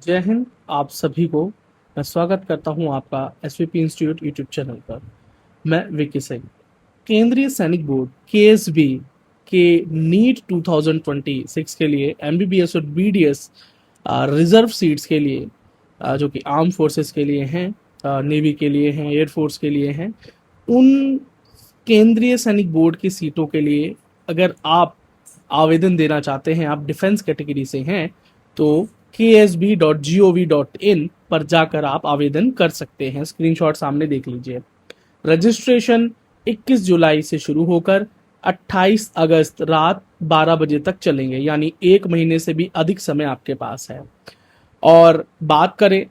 जय हिंद। आप सभी को मैं स्वागत करता हूं आपका एसवीपी इंस्टीट्यूट यूट्यूब चैनल पर। मैं विकी सिंह। केंद्रीय सैनिक बोर्ड केएसबी के नीट 2026 के लिए एमबीबीएस और बीडीएस रिजर्व सीट्स के लिए जो कि आर्म फोर्सेस के लिए हैं, नेवी के लिए हैं, एयरफोर्स के लिए हैं, उन केंद्रीय सैनिक बोर्ड की सीटों के लिए अगर आप आवेदन देना चाहते हैं, आप डिफेंस कैटेगरी से हैं, तो ksb.gov.in पर जाकर आप आवेदन कर सकते हैं। स्क्रीनशॉट सामने देख लीजिए। रजिस्ट्रेशन 21 जुलाई से शुरू होकर 28 अगस्त रात 12 बजे तक चलेंगे, यानी एक महीने से भी अधिक समय आपके पास है। और बात करें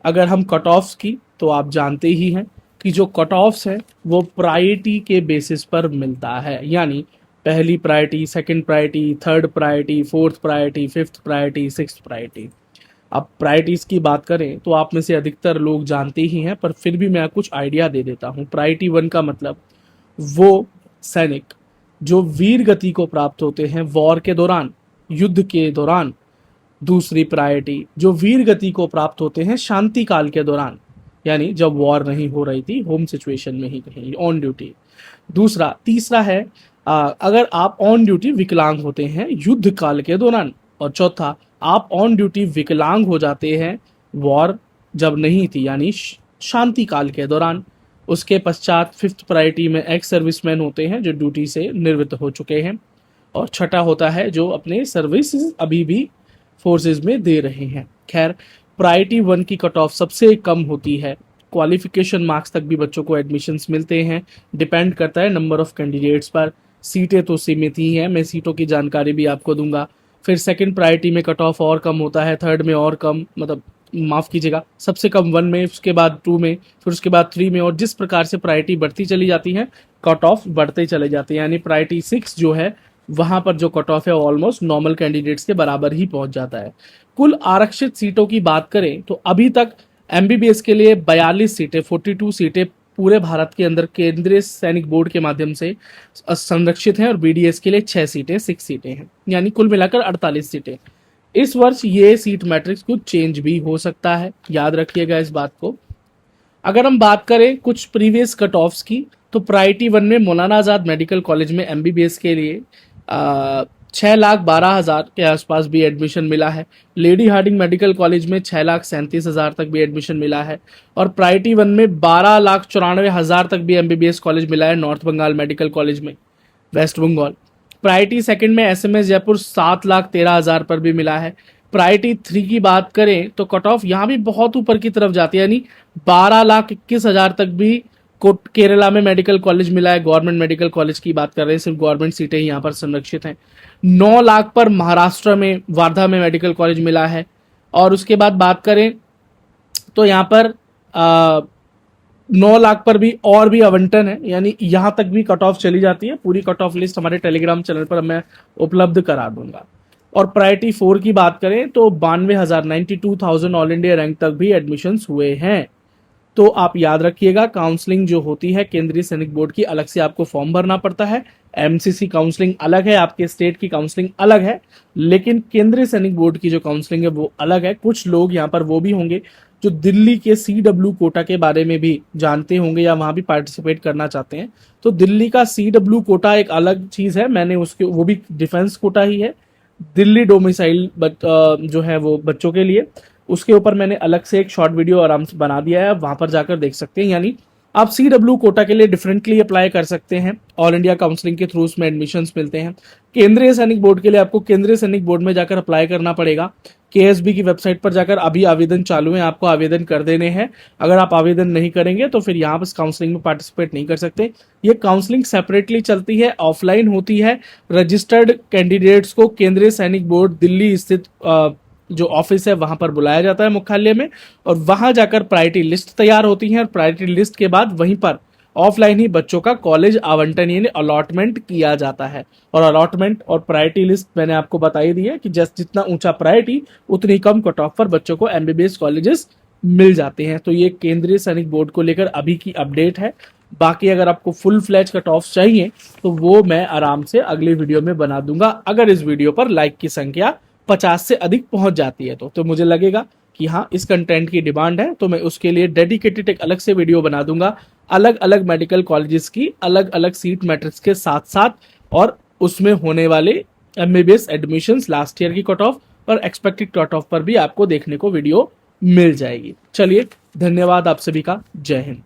अगर हम कट ऑफ्स की, तो आप जानते ही हैं कि जो कट ऑफ्स है वो प्रायोरिटी के बेसिस पर मिलता है, यानी पहली priority, second priority, third priority, fourth priority, fifth priority, sixth priority. अब प्रायोरिटीज की बात करें तो आप में से अधिकतर लोग जानते ही हैं, पर फिर भी मैं कुछ आइडिया दे देता हूं। प्रायोरिटी 1 का मतलब वो सैनिक जो वीर गति को प्राप्त होते हैं वॉर के दौरान, युद्ध के दौरान। दूसरी प्रायोरिटी जो वीर गति को प्राप्त होते हैं शांति काल के दौरान, यानी जब वॉर नहीं हो रही थी, होम सिचुएशन में ही कहीं ऑन ड्यूटी। तीसरा है अगर आप ऑन ड्यूटी विकलांग होते हैं युद्ध काल के दौरान। और चौथा, आप ऑन ड्यूटी विकलांग हो जाते हैं वॉर जब नहीं थी, यानी शांति काल के दौरान। उसके पश्चात फिफ्थ प्रायोरिटी में एक्स सर्विसमैन होते हैं जो ड्यूटी से निवृत्त हो चुके हैं। और छठा होता है जो अपने सर्विस अभी भी फोर्सेज में दे रहे हैं। खैर, प्रायोरिटी 1 की कट ऑफ सबसे कम होती है। क्वालिफिकेशन मार्क्स तक भी बच्चों को एडमिशन्स मिलते हैं। डिपेंड करता है नंबर ऑफ कैंडिडेट्स पर। सीटें तो सीमित ही हैं, मैं सीटों की जानकारी भी आपको दूंगा। फिर सेकंड प्रायोरिटी में कट ऑफ और कम होता है, थर्ड में और कम, मतलब माफ कीजिएगा, सबसे कम 1 में, उसके बाद 2 में, फिर उसके बाद 3 में। और जिस प्रकार से प्रायोरिटी बढ़ती चली जाती है कट ऑफ बढ़ते चले जाते हैं, यानी प्रायोरिटी 6 जो है वहां पर जो कट ऑफ है ऑलमोस्ट नॉर्मल कैंडिडेट्स के बराबर ही पहुंच जाता है। कुल आरक्षित सीटों की बात करें तो अभी तक एमबीबीएस के लिए 42 सीटें, 42 सीटें पूरे भारत के अंदर केंद्रीय सैनिक बोर्ड के माध्यम से संरक्षित हैं, और बीडीएस के लिए 6 सीटें, 6 सीटें हैं, यानी कुल मिलाकर 48 सीटें। इस वर्ष ये सीट मैट्रिक्स कुछ चेंज भी हो सकता है, याद रखिएगा इस बात को। अगर हम बात करें कुछ प्रीवियस कट ऑफ्स की, तो प्रायोरिटी 1 में मौलाना आजाद मेडिकल कॉलेज में एमबीबीएस के लिए 6,12,000 के आसपास भी एडमिशन मिला है। लेडी हार्डिंग मेडिकल कॉलेज में 6,37,000 तक भी एडमिशन मिला है। और प्रायोरिटी 1 में 12,94,000 तक भी एमबीबीएस कॉलेज मिला है नॉर्थ बंगाल मेडिकल कॉलेज में, वेस्ट बंगाल। प्रायोरिटी सेकंड में एसएमएस जयपुर 7,13,000 पर भी मिला है। प्रायोरिटी 3 की बात करें तो कट ऑफ यहाँ भी बहुत ऊपर की तरफ जाती है, यानी 12,21,000 तक भी केरला में मेडिकल कॉलेज मिला है। गवर्नमेंट मेडिकल कॉलेज की बात कर रहे हैं, सिर्फ गवर्नमेंट सीटें ही यहाँ पर संरक्षित हैं। 9 लाख पर महाराष्ट्र में वार्धा में मेडिकल कॉलेज मिला है। और उसके बाद बात करें तो यहाँ पर 9 लाख पर भी और भी आवंटन है, यानी यहां तक भी कट ऑफ चली जाती है। पूरी कट ऑफ लिस्ट हमारे टेलीग्राम चैनल पर मैं उपलब्ध करा दूंगा। और प्रायोरिटी 4 की बात करें तो 92,000, 92,000 ऑल इंडिया रैंक तक भी एडमिशन्स हुए हैं। तो आप याद रखिएगा, काउंसलिंग जो होती है केंद्रीय सैनिक बोर्ड की, अलग से आपको फॉर्म भरना पड़ता है। एमसीसी काउंसलिंग अलग है, आपके स्टेट की काउंसलिंग अलग है, लेकिन केंद्रीय सैनिक बोर्ड की जो काउंसलिंग है वो अलग है। कुछ लोग यहाँ पर वो भी होंगे जो दिल्ली के सीडब्ल्यू कोटा के बारे में भी जानते होंगे या वहां भी पार्टिसिपेट करना चाहते हैं। तो दिल्ली का सीडब्ल्यू कोटा एक अलग चीज है, मैंने उसके, वो भी डिफेंस कोटा ही है, दिल्ली डोमिसाइल जो है वो बच्चों के लिए। उसके ऊपर मैंने अलग से एक शॉर्ट वीडियो आराम से बना दिया है, वहां पर जाकर देख सकते हैं। यानी आप सीडब्ल्यू कोटा के लिए डिफरेंटली अप्लाई कर सकते हैं, ऑल इंडिया काउंसलिंग के थ्रू उसमें एडमिशन्स मिलते हैं। केंद्रीय सैनिक बोर्ड के लिए आपको केंद्रीय सैनिक बोर्ड में जाकर अप्लाई करना पड़ेगा। केएसबी की वेबसाइट पर जाकर अभी आवेदन चालू है, आपको आवेदन कर देने हैं। अगर आप आवेदन नहीं करेंगे तो फिर यहाँ पर काउंसलिंग में पार्टिसिपेट नहीं कर सकते। ये काउंसलिंग सेपरेटली चलती है, ऑफलाइन होती है। रजिस्टर्ड कैंडिडेट्स को केंद्रीय सैनिक बोर्ड दिल्ली स्थित जो ऑफिस है वहां पर बुलाया जाता है मुख्यालय में, और वहां जाकर प्रायोरिटी लिस्ट तैयार होती है। और प्रायोरिटी लिस्ट के बाद वहीं पर ऑफलाइन ही बच्चों का कॉलेज आवंटन यानी अलॉटमेंट किया जाता है। और अलॉटमेंट और प्रायोरिटी लिस्ट मैंने आपको बता ही दी है कि जितना ऊंचा प्रायोरिटी उतनी कम कट ऑफ पर बच्चों को एमबीबीएस कॉलेजेस मिल जाते हैं। तो ये केंद्रीय सैनिक बोर्ड को लेकर अभी की अपडेट है। बाकी अगर आपको फुल फ्लैज कट ऑफ चाहिए तो वो मैं आराम से अगले वीडियो में बना दूंगा, अगर इस वीडियो पर लाइक की संख्या 50 से अधिक पहुंच जाती है तो मुझे लगेगा कि हाँ इस कंटेंट की डिमांड है, तो मैं उसके लिए डेडिकेटेड एक अलग से वीडियो बना दूंगा अलग अलग मेडिकल कॉलेजेस की अलग अलग सीट मैट्रिक्स के साथ साथ, और उसमें होने वाले एमबीबीएस एडमिशंस लास्ट ईयर की कट ऑफ और एक्सपेक्टेड कट ऑफ पर भी आपको देखने को वीडियो मिल जाएगी। चलिए, धन्यवाद आप सभी का। जय हिंद।